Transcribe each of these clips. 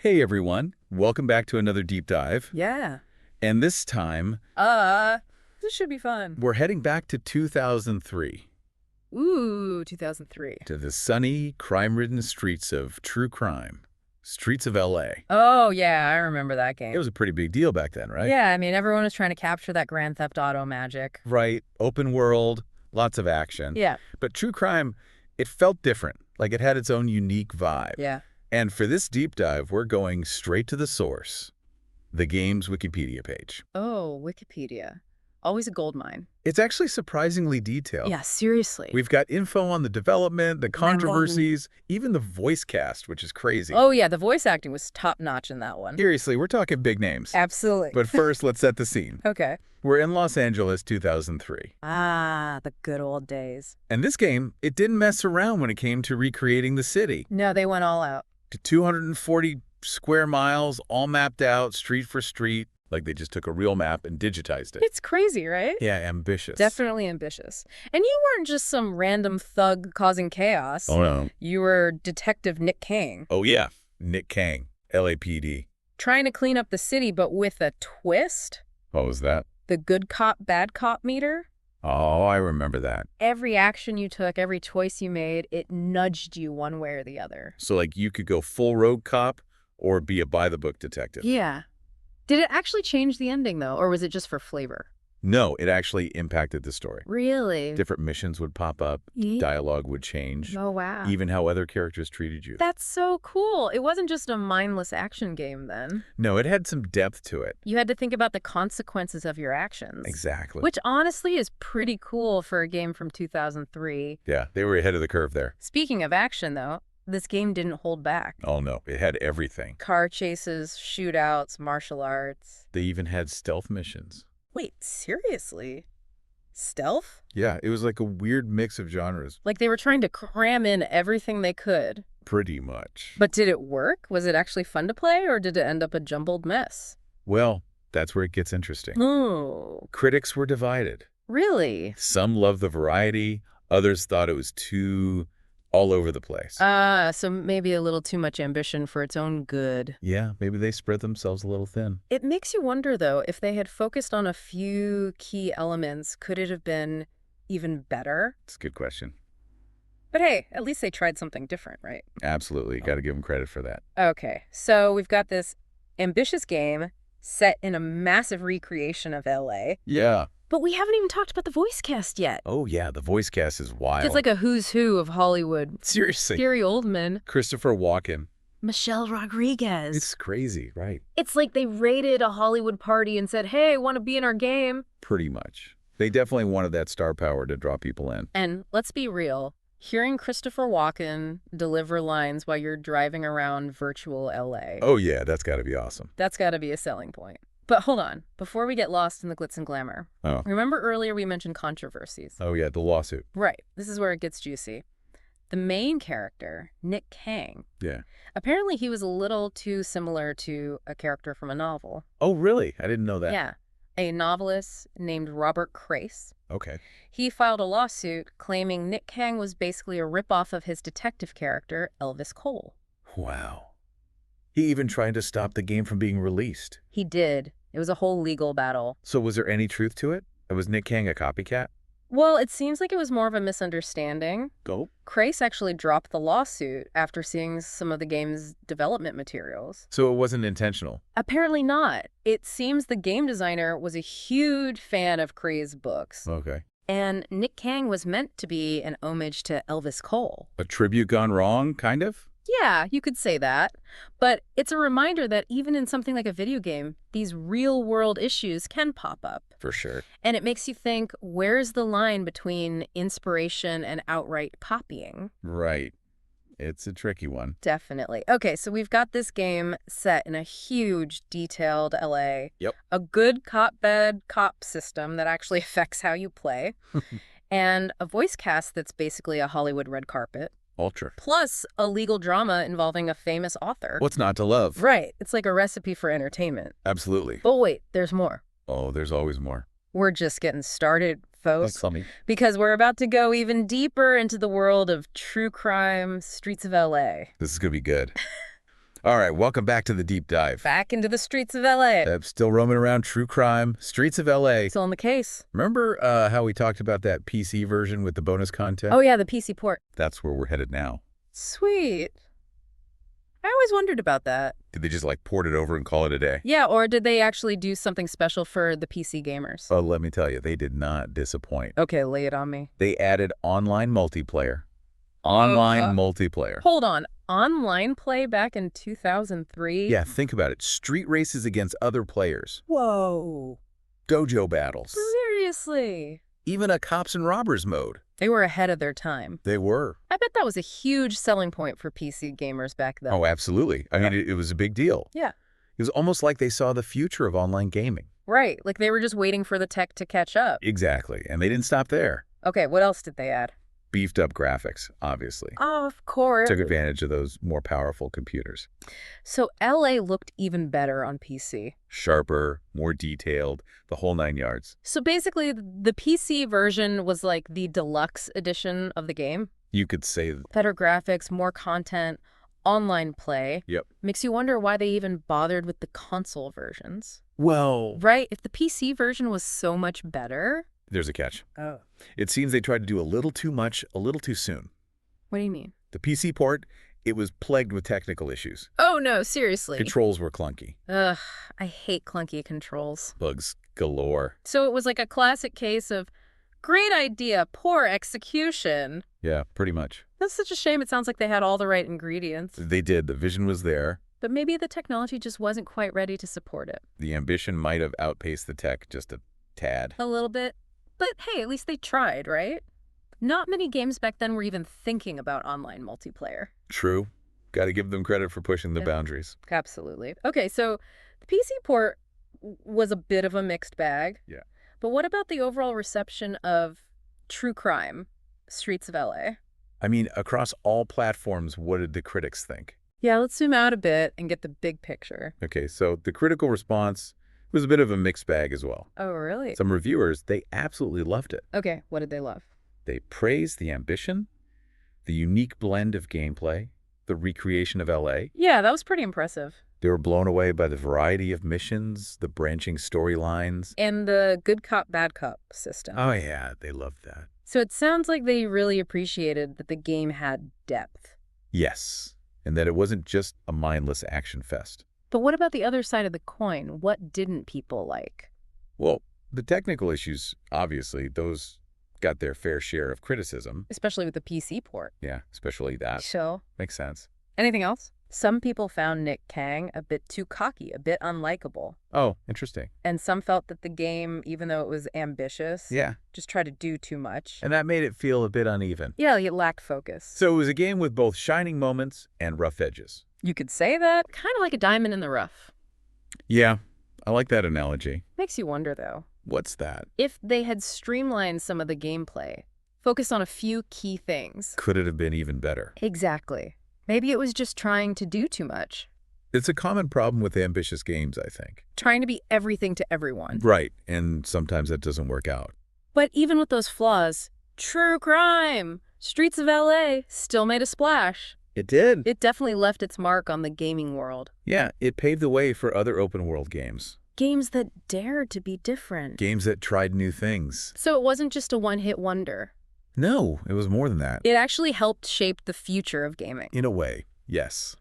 Hey everyone, welcome back to another deep dive. Yeah. And this time, This should be fun. we're heading back to 2003, Ooh, 2003. to the sunny, crime-ridden streets of true crime, streets of LA. Oh, yeah, I remember that game. It was a pretty big deal back then, right? Yeah, I mean, everyone was trying to capture that Grand Theft Auto magic. Right, open world, lots of action. Yeah. But true crime, it felt different, like it had its own unique vibe. Yeah. And for this deep dive, we're going straight to the source, the game's Wikipedia page. Oh, Wikipedia. Always a goldmine. It's actually surprisingly detailed. Yeah, seriously. We've got info on the development, the controversies, even the voice cast, which is crazy. Oh, yeah, the voice acting was top-notch in that one. Seriously, we're talking big names. Absolutely. But first, let's set the scene. Okay. We're in Los Angeles, 2003. Ah, the good old days. And this game, it didn't mess around when it came to recreating the city. No, they went all out. To 240 square miles, all mapped out, street for street, like they just took a real map and digitized it. It's crazy, right? Yeah, ambitious. Definitely ambitious. And you weren't just some random thug causing chaos. Oh, no. You were Detective Nick Kang. Oh, yeah. Nick Kang, LAPD. Trying to clean up the city, but with a twist? What was that? The good cop, bad cop meter? Oh, I remember that. Every action you took, every choice you made, it nudged you one way or the other. So, like, you could go full rogue cop or be a by-the-book detective. Yeah. Did it actually change the ending, though, or was it just for flavor? No, it actually impacted the story. Really? Different missions would pop up, dialogue would change, Oh, wow. even how other characters treated you. That's so cool. It wasn't just a mindless action game, then. No, it had some depth to it. You had to think about the consequences of your actions. Exactly. Which, honestly, is pretty cool for a game from 2003. Yeah, they were ahead of the curve there. Speaking of action, though, this game didn't hold back. Oh, no, it had everything. Car chases, shootouts, martial arts. They even had stealth missions. Wait, seriously? Stealth? Yeah, it was like a weird mix of genres. Like they were trying to cram in everything they could. Pretty much. But did it work? Was it actually fun to play, or did it end up a jumbled mess? Well, that's where it gets interesting. Oh, Critics were divided. really? Some loved the variety, others thought it was too all over the place. So maybe a little too much ambition for its own good. Yeah, maybe they spread themselves a little thin. It makes you wonder, though, if they had focused on a few key elements, could it have been even better? It's a good question. But hey, at least they tried something different, right? Absolutely. Got to give them credit for that. Okay, so we've got this ambitious game set in a massive recreation of LA. Yeah. But we haven't even talked about the voice cast yet. Oh, yeah. The voice cast is wild. It's like a who's who of Hollywood. Seriously. Gary Oldman. Christopher Walken. Michelle Rodriguez. It's crazy, right? It's like they raided a Hollywood party and said, hey, want to be in our game? Pretty much. They definitely wanted that star power to draw people in. And let's be real. Hearing Christopher Walken deliver lines while you're driving around virtual LA. Oh, yeah. That's got to be awesome. That's got to be a selling point. But hold on, before we get lost in the glitz and glamour. Oh. Remember earlier we mentioned controversies? Oh, yeah. The lawsuit. Right. This is where it gets juicy. The main character, Nick Kang. Yeah. Apparently he was a little too similar to a character from a novel. Oh, really? I didn't know that. Yeah. A novelist named Robert Crace. Okay. He filed a lawsuit claiming Nick Kang was basically a ripoff of his detective character, Elvis Cole. Wow. He even tried to stop the game from being released. He did. It was a whole legal battle. So was there any truth to it? Was Nick Kang a copycat? Well, it seems like it was more of a misunderstanding. Go. Crace actually dropped the lawsuit after seeing some of the game's development materials. So it wasn't intentional? Apparently not. It seems the game designer was a huge fan of Craze's books. Okay. And Nick Kang was meant to be an homage to Elvis Cole. A tribute gone wrong, kind of? Yeah, you could say that. But it's a reminder that even in something like a video game, these real-world issues can pop up. For sure. And it makes you think, where's the line between inspiration and outright copying? Right. It's a tricky one. Definitely. Okay, so we've got this game set in a huge, detailed LA. Yep. A good cop, bad cop system that actually affects how you play. And a voice cast that's basically a Hollywood red carpet. Ultra. Plus a legal drama involving a famous author. What's not to love? Right. It's like a recipe for entertainment. Absolutely. But wait, there's more. Oh, there's always more. We're just getting started, folks. Tell me. Because we're about to go even deeper into the world of true crime, streets of LA. This is going to be good. All right, welcome back to the deep dive. Back into the streets of LA. Still roaming around true crime, streets of LA. Still on the case. Remember how we talked about that PC version with the bonus content? Oh, yeah, the PC port. That's where we're headed now. Sweet. I always wondered about that. Did they just, port it over and call it a day? Yeah, or did they actually do something special for the PC gamers? Oh, let me tell you, they did not disappoint. Okay, lay it on me. They added online multiplayer. Online multiplayer. Hold on. Online play back in 2003? Yeah, think about it. Street races against other players. Whoa. Dojo battles. Seriously? Even a cops and robbers mode. They were ahead of their time. They were. I bet that was a huge selling point for PC gamers back then. Oh, absolutely. I mean, it was a big deal. Yeah. It was almost like they saw the future of online gaming. Right, like they were just waiting for the tech to catch up. Exactly, and they didn't stop there. Okay, what else did they add? Beefed up graphics, obviously. Oh, of course. Took advantage of those more powerful computers. So LA looked even better on PC. Sharper, more detailed, the whole 9 yards. So basically, the PC version was like the deluxe edition of the game. You could say... Better graphics, more content, online play. Yep. Makes you wonder why they even bothered with the console versions. Well... Right? If the PC version was so much better... There's a catch. Oh. It seems they tried to do a little too much, a little too soon. What do you mean? The PC port, it was plagued with technical issues. Oh, no, seriously. Controls were clunky. Ugh, I hate clunky controls. Bugs galore. So it was like a classic case of great idea, poor execution. Yeah, pretty much. That's such a shame. It sounds like they had all the right ingredients. They did. The vision was there. But maybe the technology just wasn't quite ready to support it. The ambition might have outpaced the tech just a tad. A little bit. But hey, at least they tried, right? Not many games back then were even thinking about online multiplayer. True. Got to give them credit for pushing the Yeah. boundaries. Absolutely. Okay, so the PC port was a bit of a mixed bag. Yeah. But what about the overall reception of true crime, Streets of LA? I mean, across all platforms, what did the critics think? Yeah, let's zoom out a bit and get the big picture. Okay, so the critical response was a bit of a mixed bag as well. Oh, really? Some reviewers, they absolutely loved it. Okay, what did they love? They praised the ambition, the unique blend of gameplay, the recreation of LA. Yeah, that was pretty impressive. They were blown away by the variety of missions, the branching storylines. And the good cop, bad cop system. Oh yeah, they loved that. So it sounds like they really appreciated that the game had depth. Yes, and that it wasn't just a mindless action fest. But what about the other side of the coin? What didn't people like? Well, the technical issues, obviously, those got their fair share of criticism. Especially with the PC port. Yeah, especially that. So, Makes sense. anything else? Some people found Nick Kang a bit too cocky, a bit unlikable. Oh, interesting. And some felt that the game, even though it was ambitious, Yeah, just tried to do too much. and that made it feel a bit uneven. Yeah, it lacked focus. So it was a game with both shining moments and rough edges. You could say that. Kind of like a diamond in the rough. Yeah, I like that analogy. Makes you wonder, though, What's that? if they had streamlined some of the gameplay, focused on a few key things. Could it have been even better? Exactly. Maybe it was just trying to do too much. It's a common problem with ambitious games, I think. Trying to be everything to everyone. Right, and sometimes that doesn't work out. But even with those flaws, true crime, Streets of LA still made a splash. It did. It definitely left its mark on the gaming world. Yeah, it paved the way for other open-world games. Games that dared to be different. Games that tried new things. So it wasn't just a one-hit wonder. No, it was more than that. It actually helped shape the future of gaming. In a way, yes.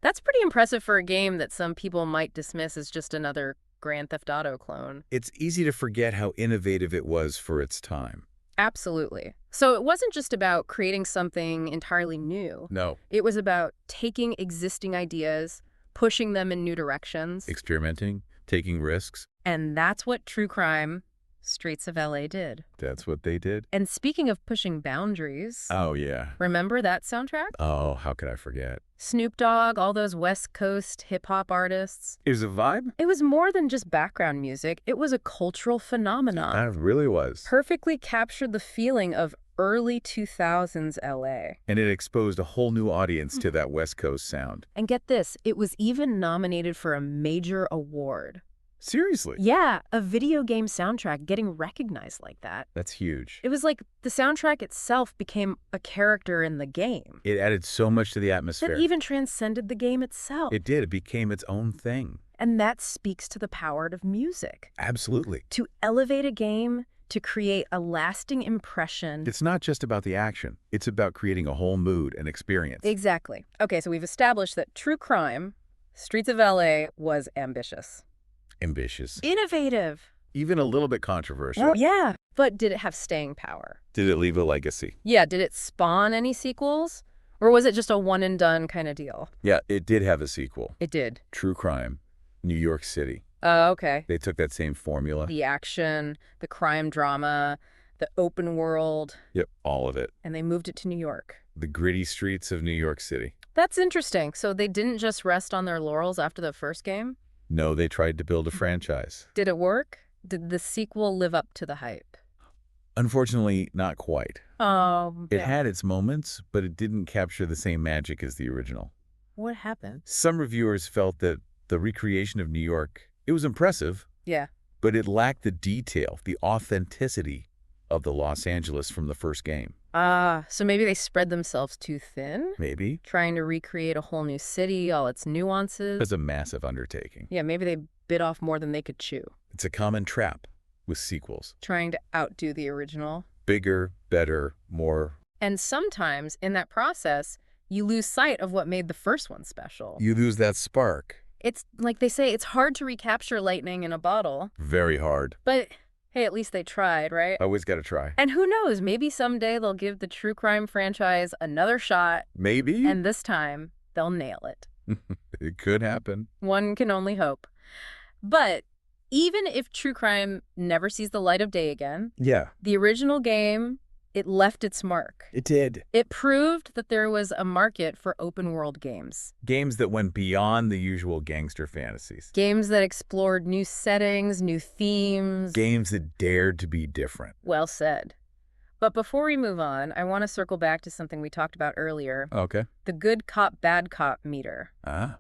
That's pretty impressive for a game that some people might dismiss as just another Grand Theft Auto clone. It's easy to forget how innovative it was for its time. Absolutely. So it wasn't just about creating something entirely new. No. It was about taking existing ideas, pushing them in new directions. Experimenting, taking risks. And that's what true crime, Streets of LA did. That's what they did. And speaking of pushing boundaries, Oh, yeah. remember that soundtrack? Oh, how could I forget? Snoop Dogg, all those West Coast hip-hop artists. It was a vibe? It was more than just background music. It was a cultural phenomenon. That really was. Perfectly captured the feeling of early 2000s LA. And it exposed a whole new audience to that West Coast sound. And get this, it was even nominated for a major award. Seriously? Yeah, a video game soundtrack getting recognized like that. That's huge. It was like the soundtrack itself became a character in the game It added so much to the that atmosphere. even transcended the game itself. It did. It became its own thing. And that speaks to the power of music. Absolutely. To elevate a game, to create a lasting impression. It's not just about the action. It's about creating a whole mood and experience. Exactly. Okay, so we've established that True Crime, Streets of LA, was ambitious. Ambitious. Innovative. Even a little bit controversial. Yeah, but did it have staying power? Did it leave a legacy? Yeah, did it spawn any sequels? Or was it just a one-and-done kind of deal? Yeah, it did have a sequel. It did. True Crime, New York City. Oh, okay. They took that same formula. The action, the crime drama, the open world, Yep, all of it. and they moved it to New York. The gritty streets of New York City. That's interesting. So they didn't just rest on their laurels after the first game? No, they tried to build a franchise. Did it work? Did the sequel live up to the hype? Unfortunately, not quite. It Yeah. had its moments, but it didn't capture the same magic as the original. What happened? Some reviewers felt that the recreation of New York, it was impressive, Yeah. but it lacked the detail, the authenticity of the Los Angeles from the first game. So maybe they spread themselves too thin? Maybe. Trying to recreate a whole new city, all its nuances? It's a massive undertaking. Yeah, maybe they bit off more than they could chew. It's a common trap with sequels. Trying to outdo the original. Bigger, better, more. And sometimes, in that process, you lose sight of what made the first one special. You lose that spark. It's like they say, it's hard to recapture lightning in a bottle. Very hard. But hey, at least they tried, right? Always got to try. And who knows, maybe someday they'll give the True Crime franchise another shot, Maybe. and this time they'll nail it. It could happen. One can only hope. But even if True Crime never sees the light of day again, Yeah, the original game, it left its mark. it did. It proved that there was a market for open world games. Games that went beyond the usual gangster fantasies. Games that explored new settings, new themes. Games that dared to be different. Well said. But before we move on, I want to circle back to something we talked about earlier, Okay. the good cop, bad cop meter. Ah.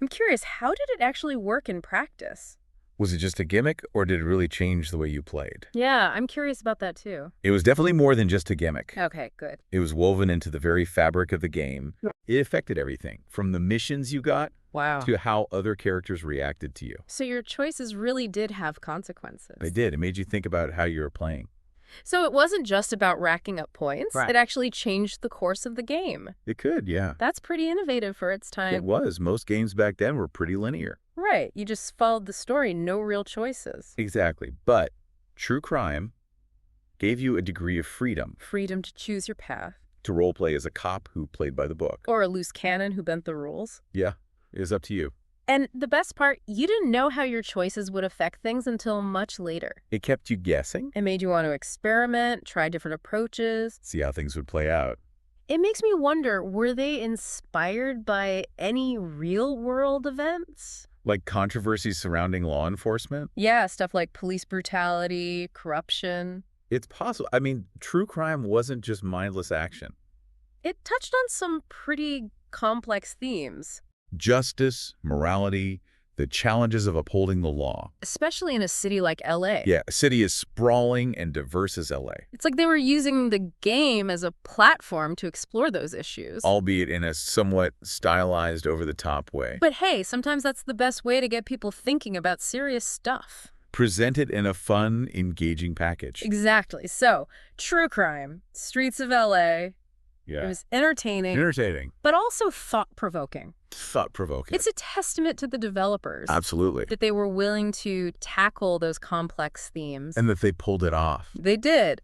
I'm curious, how did it actually work in practice? Was it just a gimmick, or did it really change the way you played? Yeah, I'm curious about that too. It was definitely more than just a gimmick. Okay, good. It was woven into the very fabric of the game. It affected everything, from the missions you got Wow. to how other characters reacted to you. So your choices really did have consequences. They did. It made you think about how you were playing. So it wasn't just about racking up points. Right. It actually changed the course of the game. It could, yeah. That's pretty innovative for its time. It was. Most games back then were pretty linear. Right. You just followed the story, no real choices. Exactly. But True Crime gave you a degree of freedom Freedom to choose your path. to roleplay as a cop who played by the book. Or a loose cannon who bent the rules. Yeah, it was up to you. And the best part, you didn't know how your choices would affect things until much later. It kept you guessing, It made you want to experiment, try different approaches. see how things would play out. It makes me wonder, were they inspired by any real-world events? Like controversies surrounding law enforcement? Yeah, stuff like police brutality, corruption. It's possible. I mean, True Crime wasn't just mindless action. It touched on some pretty complex themes, Justice, morality, the challenges of upholding the law. especially in a city like LA. Yeah, a city as sprawling and diverse as LA, It's like they were using the game as a platform to explore those issues. albeit in a somewhat stylized, over-the-top way. But hey, sometimes that's the best way to get people thinking about serious stuff. Presented in a fun, engaging package. Exactly. So, True Crime, Streets of LA. Yeah. It was entertaining, Entertaining. but also thought-provoking. Thought-provoking. It's a testament to the developers Absolutely. that they were willing to tackle those complex themes. And that they pulled it off. They did.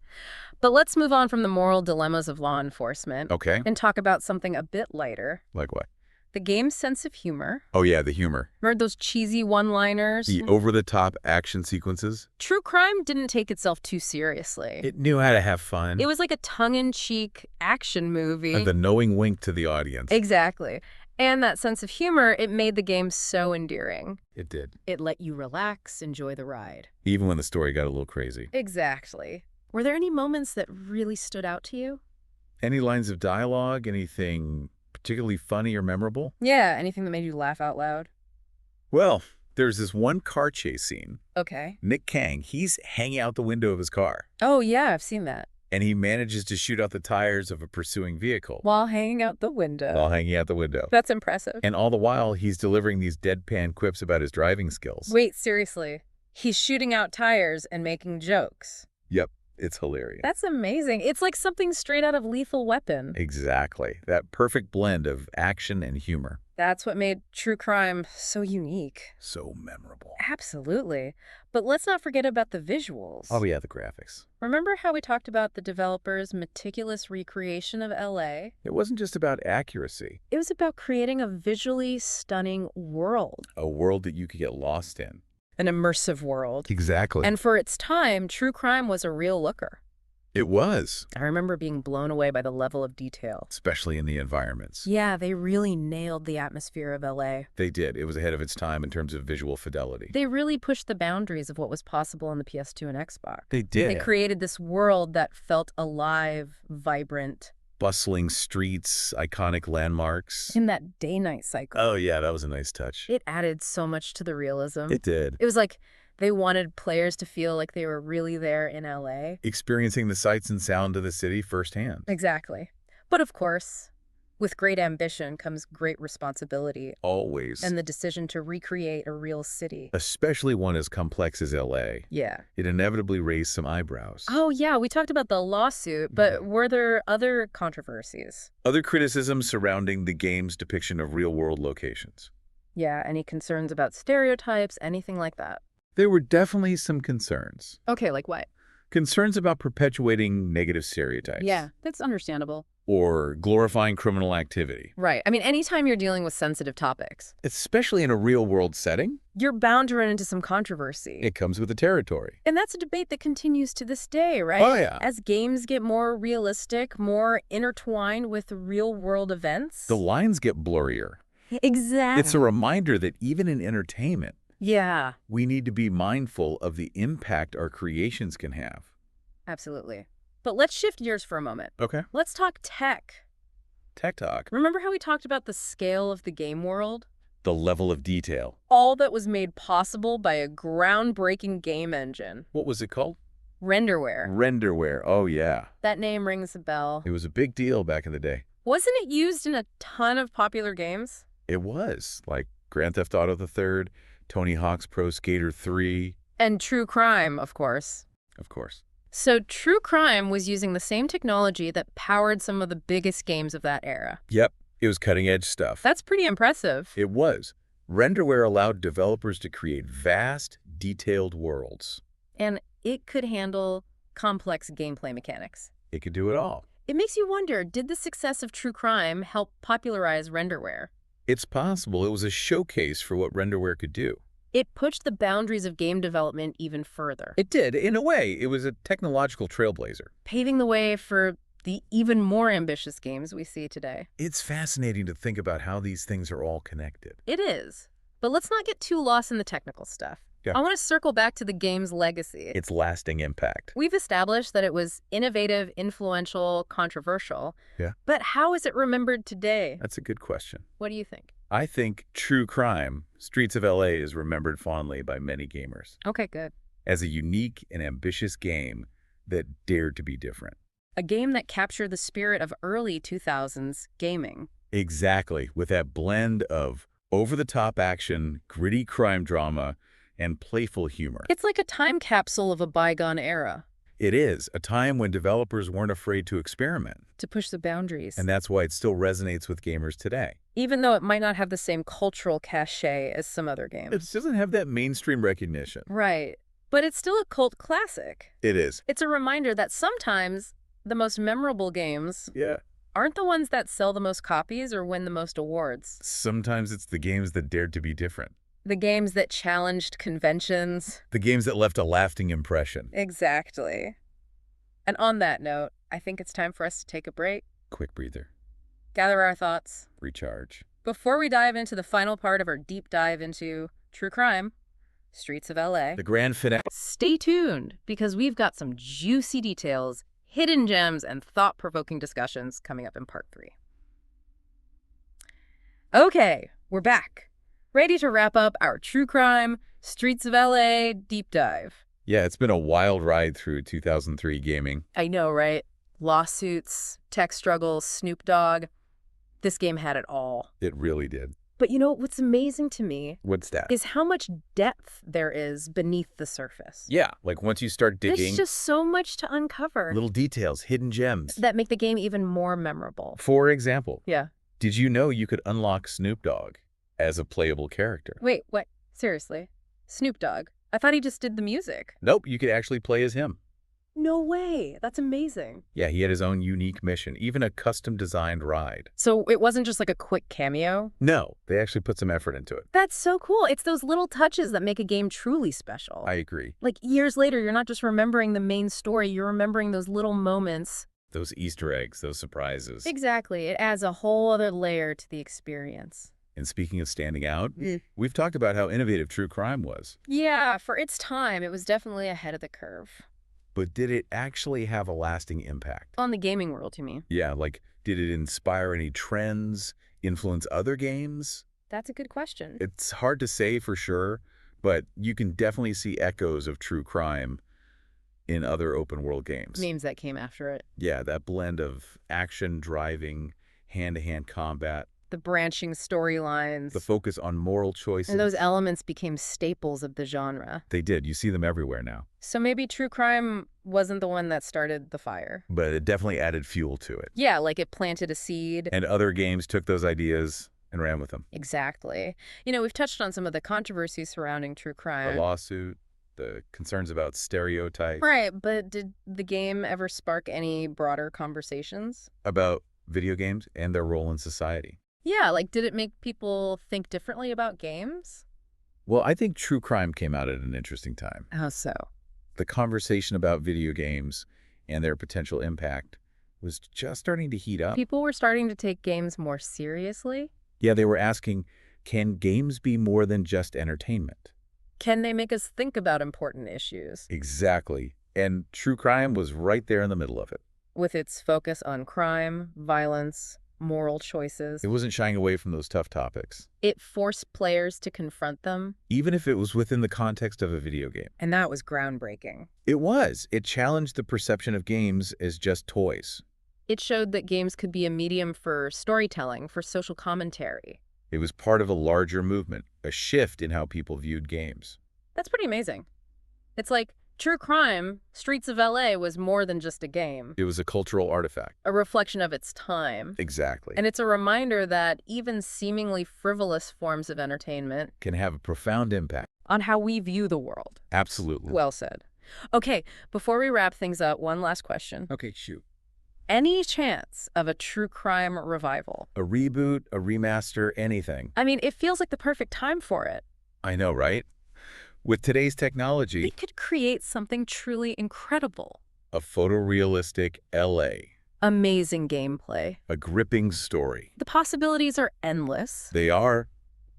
But let's move on from the moral dilemmas of law enforcement Okay. and talk about something a bit lighter. Like what? The game's sense of humor. Oh, yeah, the humor. Remember those cheesy one-liners? The over-the-top action sequences. True Crime didn't take itself too seriously. It knew how to have fun. It was like a tongue-in-cheek action movie. And the knowing wink to the audience. Exactly. And that sense of humor, it made the game so endearing. It did. It let you relax, enjoy the ride. Even when the story got a little crazy. Exactly. Were there any moments that really stood out to you? Any lines of dialogue? Anything particularly funny or memorable? Yeah, anything that made you laugh out loud? Well, There's this one car chase scene. Okay. Nick Kang, he's hanging out the window of his car, Oh, yeah, I've seen that. and he manages to shoot out the tires of a pursuing vehicle While hanging out the window. while hanging out the window. That's impressive. And all the while, he's delivering these deadpan quips about his driving skills. Wait, seriously. He's shooting out tires and making jokes. Yep, it's hilarious. That's amazing. It's like something straight out of Lethal Weapon. Exactly. That perfect blend of action and humor. That's what made true crime so unique. So memorable. Absolutely. But let's not forget about the visuals. Oh, yeah, the graphics. Remember how we talked about the developers' meticulous recreation of LA? It wasn't just about accuracy. It was about creating a visually stunning world. A world that you could get lost in. An immersive world. Exactly. And for its time, true crime was a real looker. It was. I remember being blown away by the level of detail. Especially in the environments. Yeah, they really nailed the atmosphere of LA. They did. It was ahead of its time in terms of visual fidelity. They really pushed the boundaries of what was possible on the PS2 and Xbox. They did. They created this world that felt alive, vibrant. Bustling streets, iconic landmarks. In that day-night cycle. Oh, yeah, that was a nice touch. It added so much to the realism. It did. It was like they wanted players to feel like they were really there in LA. Experiencing the sights and sound of the city firsthand. Exactly. But of course, with great ambition comes great responsibility. Always. And the decision to recreate a real city. Especially one as complex as LA. Yeah. It inevitably raised some eyebrows. Oh, yeah, we talked about the lawsuit, but were there other controversies? Other criticisms surrounding the game's depiction of real-world locations. Yeah, any concerns about stereotypes, anything like that? There were definitely some concerns. Okay, like what? Concerns about perpetuating negative stereotypes. Yeah, that's understandable. Or glorifying criminal activity. Right. I mean, anytime you're dealing with sensitive topics, Especially in a real-world setting, you're bound to run into some controversy. it comes with the territory. And that's a debate that continues to this day, right? Oh, yeah. As games get more realistic, more intertwined with real-world events. The lines get blurrier. Exactly. It's a reminder that even in entertainment, Yeah, we need to be mindful of the impact our creations can have. absolutely. But let's shift gears for a moment. Okay. Let's talk tech. Tech talk. Remember how we talked about the scale of the game world? The level of detail. All that was made possible by a groundbreaking game engine. What was it called? Renderware. Renderware. Oh, yeah. That name rings a bell. It was a big deal back in the day. Wasn't it used in a ton of popular games? It was. Like Grand Theft Auto III, Tony Hawk's Pro Skater 3. And True Crime, of course. Of course. So True Crime was using the same technology that powered some of the biggest games of that era. Yep. It was cutting-edge stuff. That's pretty impressive. It was. Renderware allowed developers to create vast, detailed worlds. And it could handle complex gameplay mechanics. It could do it all. It makes you wonder, did the success of True Crime help popularize renderware? It's possible it was a showcase for what renderware could do. It pushed the boundaries of game development even further, It did. In a way, it was a technological trailblazer. paving the way for the even more ambitious games we see today. It's fascinating to think about how these things are all connected. It is. But let's not get too lost in the technical stuff. Yeah. I want to circle back to the game's legacy. Its lasting impact. We've established that it was innovative, influential, controversial. Yeah. But how is it remembered today? That's a good question. What do you think? I think True Crime, Streets of LA, is remembered fondly by many gamers Okay, good. as a unique and ambitious game that dared to be different. A game that captured the spirit of early 2000s gaming. Exactly, with that blend of over-the-top action, gritty crime drama, and playful humor. It's like a time capsule of a bygone era. It is a time when developers weren't afraid to experiment, To push the boundaries. and that's why it still resonates with gamers today. Even though it might not have the same cultural cachet as some other games. It doesn't have that mainstream recognition. Right. But it's still a cult classic. It is. It's a reminder that sometimes the most memorable games Yeah. aren't the ones that sell the most copies or win the most awards. Sometimes it's the games that dared to be different. The games that challenged conventions. The games that left a lasting impression. Exactly. And on that note, I think it's time for us to take a break, Quick breather. gather our thoughts, Recharge. before we dive into the final part of our deep dive into True Crime, Streets of LA. The grand finale. Stay tuned, because we've got some juicy details, hidden gems, and thought-provoking discussions coming up in part 3. Okay, we're back. ready to wrap up our true crime, Streets of LA deep dive. Yeah, it's been a wild ride through 2003 gaming. I know, right? Lawsuits, tech struggles, Snoop Dogg. This game had it all. It really did. But you know, what's amazing to me What's that? is how much depth there is beneath the surface. Yeah, like once you start digging, There's just so much to uncover little details, hidden gems. that make the game even more memorable. For example, Yeah. did you know you could unlock Snoop Dogg as a playable character? Wait, what? Seriously? Snoop Dogg? I thought he just did the music. Nope, you could actually play as him. No way. That's amazing. Yeah, he had his own unique mission, even a custom-designed ride. So it wasn't just like a quick cameo? No, they actually put some effort into it. That's so cool. It's those little touches that make a game truly special. I agree. Like years later, you're not just remembering the main story, you're remembering those little moments. Those Easter eggs, those surprises. Exactly. It adds a whole other layer to the experience. And speaking of standing out, we've talked about how innovative true crime was. Yeah, for its time, it was definitely ahead of the curve. But did it actually have a lasting impact? On the gaming world, you mean? Yeah, like, did it inspire any trends, influence other games? That's a good question. It's hard to say for sure, but you can definitely see echoes of true crime in other open-world games. Names that came after it. Yeah, that blend of action, driving, hand-to-hand combat, The branching storylines. the focus on moral choices. And those elements became staples of the genre. They did. You see them everywhere now. So maybe true crime wasn't the one that started the fire. But it definitely added fuel to it. Yeah, like it planted a seed. And other games took those ideas and ran with them. Exactly. You know, we've touched on some of the controversies surrounding true The crime. lawsuit, the concerns about stereotypes, Right, but did the game ever spark any broader conversations? about video games and their role in society. Yeah, like did it make people think differently about games? Well, I think true crime came out at an interesting time. How so? The conversation about video games and their potential impact was just starting to heat up. People were starting to take games more seriously. Yeah, they were asking, can games be more than just entertainment? Can they make us think about important issues? Exactly. And true crime was right there in the middle of it. With its focus on crime, violence, moral choices. It wasn't shying away from those tough topics, It forced players to confront them, even if it was within the context of a video game. and that was groundbreaking. It was. It challenged the perception of games as just toys. It showed that games could be a medium for storytelling, for social commentary. It was part of a larger movement, a shift in how people viewed games. That's pretty amazing. It's like true crime, Streets of LA was more than just a game, It was a cultural artifact. a reflection of its time. Exactly. And it's a reminder that even seemingly frivolous forms of entertainment Can have a profound impact. on how we view the world. Absolutely. Well said. Okay, before we wrap things up, one last question. Okay, shoot. Any chance of a true crime revival? A reboot, a remaster, anything. I mean, it feels like the perfect time for it. I know, right? With today's They technology, could create something truly incredible. a photorealistic LA, Amazing gameplay. a gripping story. The possibilities are endless. They are,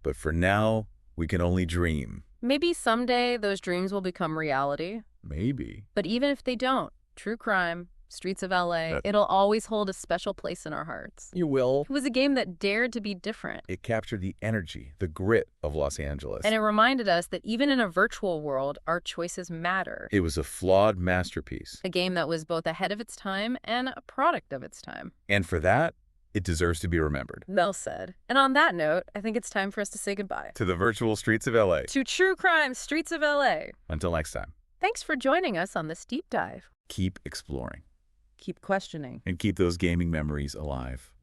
but for now, we can only dream. Maybe someday those dreams will become reality. Maybe. But even if they don't, true crime, Streets of LA, That- it'll always hold a special place in our hearts. You will. It was a game that dared to be different. It captured the energy, the grit of Los Angeles. And it reminded us that even in a virtual world, our choices matter. It was a flawed masterpiece. A game that was both ahead of its time and a product of its time. And for that, it deserves to be remembered. Well said. And on that note, I think it's time for us to say goodbye. To the virtual streets of LA. To True Crime Streets of LA. Until next time, Thanks for joining us on this deep dive. keep exploring Keep questioning. and keep those gaming memories alive.